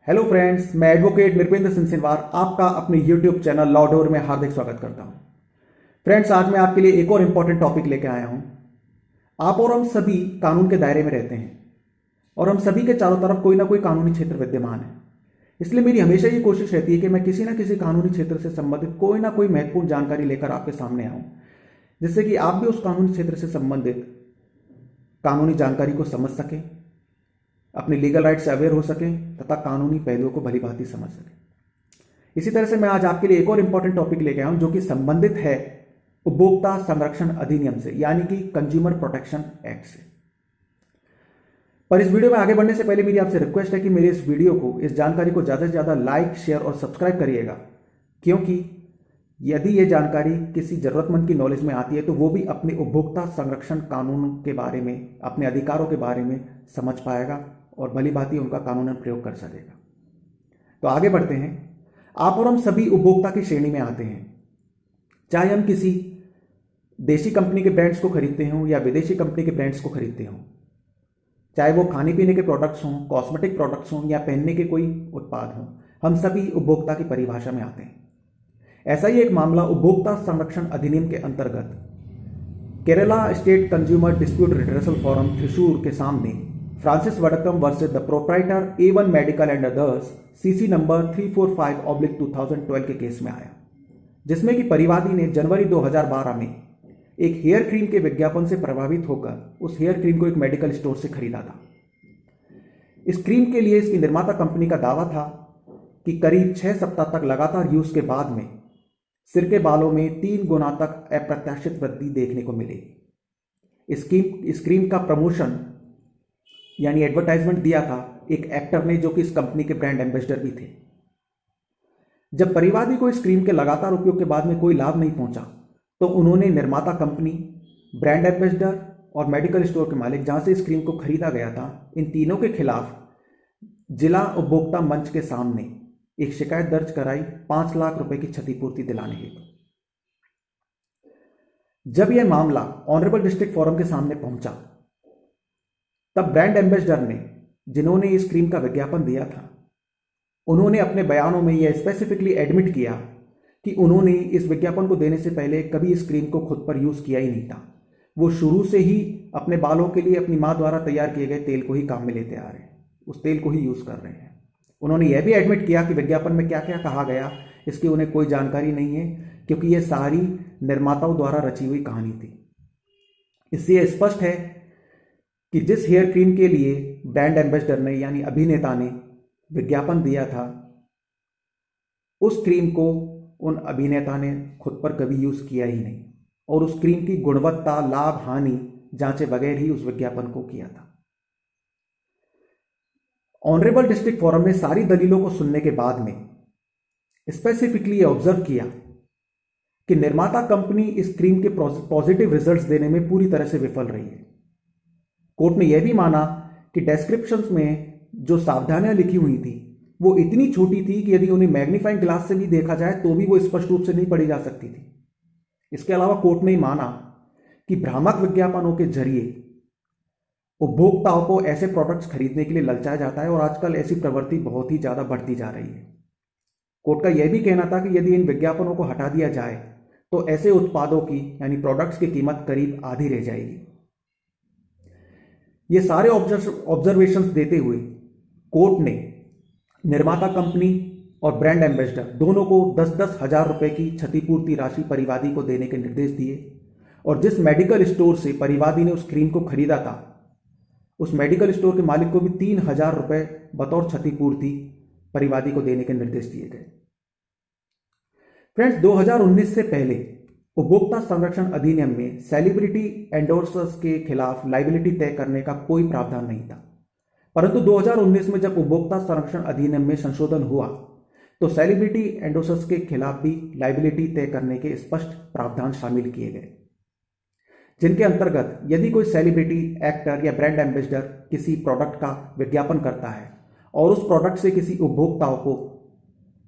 Hello friends, मैं advocate Nripendra Singh Sinwar आपका अपने यूट्यूब चैनल लॉ डोर में हार्दिक स्वागत करता हूं। फ्रेंड्स, आज मैं आपके लिए एक और इंपॉर्टेंट टॉपिक लेकर आया हूं। आप और हम सभी कानून के दायरे में रहते हैं और हम सभी के चारों तरफ कोई ना कोई कानूनी क्षेत्र विद्यमान है। इसलिए मेरी हमेशा ये कोशिश रहती है कि मैं किसी ना किसी कानूनी क्षेत्र से संबंधित कोई ना कोई महत्वपूर्ण जानकारी लेकर आपके सामने आऊं, जिससे कि आप भी उस कानूनी क्षेत्र से संबंधित कानूनी जानकारी को समझ सकें, अपने लीगल राइट से अवेयर हो सकें तथा कानूनी पहलुओं को भलीभांति समझ सकें। इसी तरह से मैं आज आपके लिए एक और इंपॉर्टेंट टॉपिक लेके आया हूं, जो कि संबंधित है उपभोक्ता संरक्षण अधिनियम से, यानी कि कंज्यूमर प्रोटेक्शन एक्ट से। पर इस वीडियो में आगे बढ़ने से पहले मेरी आपसे रिक्वेस्ट है कि मेरे इस वीडियो को, इस जानकारी को ज्यादा से ज्यादा लाइक, शेयर और सब्सक्राइब करिएगा, क्योंकि यदि यह जानकारी किसी जरूरतमंद की नॉलेज में आती है तो वो भी अपने उपभोक्ता संरक्षण कानून के बारे में, अपने अधिकारों के बारे में समझ पाएगा और भलीभांति उनका कानूनन प्रयोग कर सकेगा। तो आगे बढ़ते हैं। आप और हम सभी उपभोक्ता की श्रेणी में आते हैं, चाहे हम किसी देशी कंपनी के ब्रांड्स को खरीदते हों या विदेशी कंपनी के ब्रांड्स को खरीदते हों, चाहे वो खाने पीने के प्रोडक्ट्स हों, कॉस्मेटिक प्रोडक्ट्स हों या पहनने के कोई उत्पाद हों, हम सभी उपभोक्ता की परिभाषा में आते हैं। ऐसा ही एक मामला उपभोक्ता संरक्षण अधिनियम के अंतर्गत Kerala state consumer dispute redressal forum Thrissur के सामने Francis Vadakkam versus the proprietor A1 medical and others CC number 345/2012 के केस में आया, जिसमें कि परिवादी ने जनवरी 2012 में एक हेयर क्रीम के विज्ञापन से प्रभावित होकर उस हेयर क्रीम को एक मेडिकल स्टोर से खरीदा था। इस क्रीम के लिए इसकी निर्माता कंपनी का दावा था कि करीब 6 सप्ताह तक लगातार यूज के बाद में सिर के बालों में 3 गुना तक अप्रत्याशित वृद्धि देखने को मिलेगी। इस क्रीम का प्रमोशन यानी एडवर्टाइजमेंट दिया था एक एक्टर ने, जो कि इस कंपनी के ब्रांड एम्बेसडर भी थे। जब परिवादी को इस क्रीम के लगातार उपयोग के बाद में कोई लाभ नहीं पहुंचा, तो उन्होंने निर्माता कंपनी, ब्रांड एम्बेसडर और मेडिकल स्टोर के मालिक, जहां से इस क्रीम को खरीदा गया था, इन तीनों के खिलाफ जिला उपभोक्ता मंच के सामने एक शिकायत दर्ज कराई 5 लाख रुपए की क्षतिपूर्ति दिलाने हेतु। जब यह मामला ऑनरेबल डिस्ट्रिक्ट फोरम के सामने पहुंचा, तब ब्रांड एम्बेसडर ने, जिन्होंने इस क्रीम का विज्ञापन दिया था, उन्होंने अपने बयानों में यह स्पेसिफिकली एडमिट किया कि उन्होंने इस विज्ञापन को देने से पहले कभी इस क्रीम को खुद पर यूज किया ही नहीं था। वो शुरू से ही अपने बालों के लिए अपनी मां द्वारा तैयार किए गए तेल को ही काम में लेते आ रहे हैं, उस तेल को ही यूज कर रहे हैं। उन्होंने यह भी एडमिट किया कि विज्ञापन में क्या क्या कहा गया इसकी उन्हें कोई जानकारी नहीं है, क्योंकि यह सारी निर्माताओं द्वारा रची हुई कहानी थी। इससे यह स्पष्ट है कि जिस हेयर क्रीम के लिए ब्रांड एम्बेसडर ने यानी अभिनेता ने विज्ञापन दिया था, उस क्रीम को उन अभिनेता ने खुद पर कभी यूज किया ही नहीं और उस क्रीम की गुणवत्ता, लाभ, हानि जांचे बगैर ही उस विज्ञापन को किया था। ऑनरेबल डिस्ट्रिक्ट फोरम ने सारी दलीलों को सुनने के बाद में स्पेसिफिकली ऑब्जर्व किया कि निर्माता कंपनी इस क्रीम के पॉजिटिव रिजल्ट्स देने में पूरी तरह से विफल रही है। कोर्ट ने यह भी माना कि डिस्क्रिप्शंस में जो सावधानियां लिखी हुई थी वो इतनी छोटी थी कि यदि उन्हें मैग्नीफाइंग ग्लास से भी देखा जाए तो भी वो स्पष्ट रूप से नहीं पढ़ी जा सकती थी। इसके अलावा कोर्ट ने माना कि भ्रामक विज्ञापनों के जरिए उपभोक्ताओं को ऐसे प्रोडक्ट्स खरीदने के लिए ललचाया जाता है और आजकल ऐसी प्रवृत्ति बहुत ही ज्यादा बढ़ती जा रही है। कोर्ट का यह भी कहना था कि यदि इन विज्ञापनों को हटा दिया जाए तो ऐसे उत्पादों की यानी प्रोडक्ट्स की कीमत करीब आधी रह जाएगी। ये सारे ऑब्जर्वेशंस देते हुए कोर्ट ने निर्माता कंपनी और ब्रांड एम्बेसडर दोनों को 10-10 हजार रुपए की क्षतिपूर्ति राशि परिवादी को देने के निर्देश दिए और जिस मेडिकल स्टोर से परिवादी ने उस क्रीम को खरीदा था, उस मेडिकल स्टोर के मालिक को भी 3,000 रुपए बतौर क्षतिपूर्ति परिवादी को देने के निर्देश दिए गए। फ्रेंड्स, 2019 से पहले उपभोक्ता संरक्षण अधिनियम में सेलिब्रिटी एंडोर्सर्स के खिलाफ लाइबिलिटी तय करने का कोई प्रावधान नहीं था, परंतु 2019 में जब उपभोक्ता संरक्षण अधिनियम में संशोधन हुआ तो सेलिब्रिटी एंडोर्सर्स के खिलाफ भी लाइबिलिटी तय करने के स्पष्ट प्रावधान शामिल किए गए, जिनके अंतर्गत यदि कोई सेलिब्रिटी, एक्टर या ब्रांड एम्बेसडर किसी प्रोडक्ट का विज्ञापन करता है और उस प्रोडक्ट से किसी उपभोक्ताओं को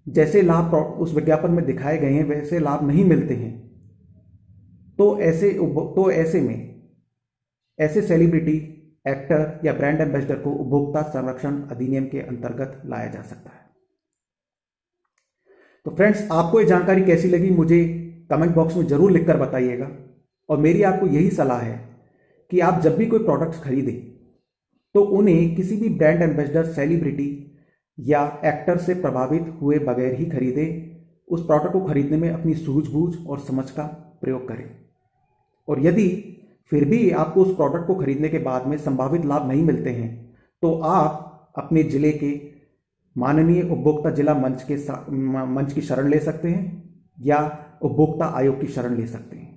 जैसे लाभ उस विज्ञापन में दिखाए गए हैं वैसे लाभ नहीं मिलते हैं, तो ऐसे में ऐसे सेलिब्रिटी, एक्टर या ब्रांड एम्बेसडर को उपभोक्ता संरक्षण अधिनियम के अंतर्गत लाया जा सकता है। तो फ्रेंड्स, आपको ये जानकारी कैसी लगी मुझे कमेंट बॉक्स में जरूर लिखकर बताइएगा। और मेरी आपको यही सलाह है कि आप जब भी कोई प्रोडक्ट्स खरीदें तो उन्हें किसी भी ब्रांड एम्बेसडर, सेलिब्रिटी या एक्टर से प्रभावित हुए बगैर ही खरीदें। उस प्रोडक्ट को खरीदने में अपनी सूझबूझ और समझ का प्रयोग करें। और यदि फिर भी आपको उस प्रोडक्ट को खरीदने के बाद में संभावित लाभ नहीं मिलते हैं तो आप अपने जिले के माननीय उपभोक्ता जिला मंच की शरण ले सकते हैं या उपभोक्ता आयोग की शरण ले सकते हैं।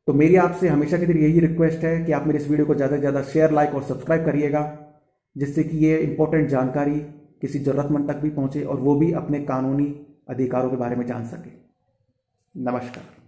तो मेरी आपसे हमेशा की तरह यही रिक्वेस्ट है कि आप मेरे इस वीडियो को ज़्यादा से ज़्यादा शेयर, लाइक और सब्सक्राइब करिएगा, जिससे कि ये इंपॉर्टेंट जानकारी किसी जरूरतमंद तक भी पहुंचे और वो भी अपने कानूनी अधिकारों के बारे में जान सके। नमस्कार।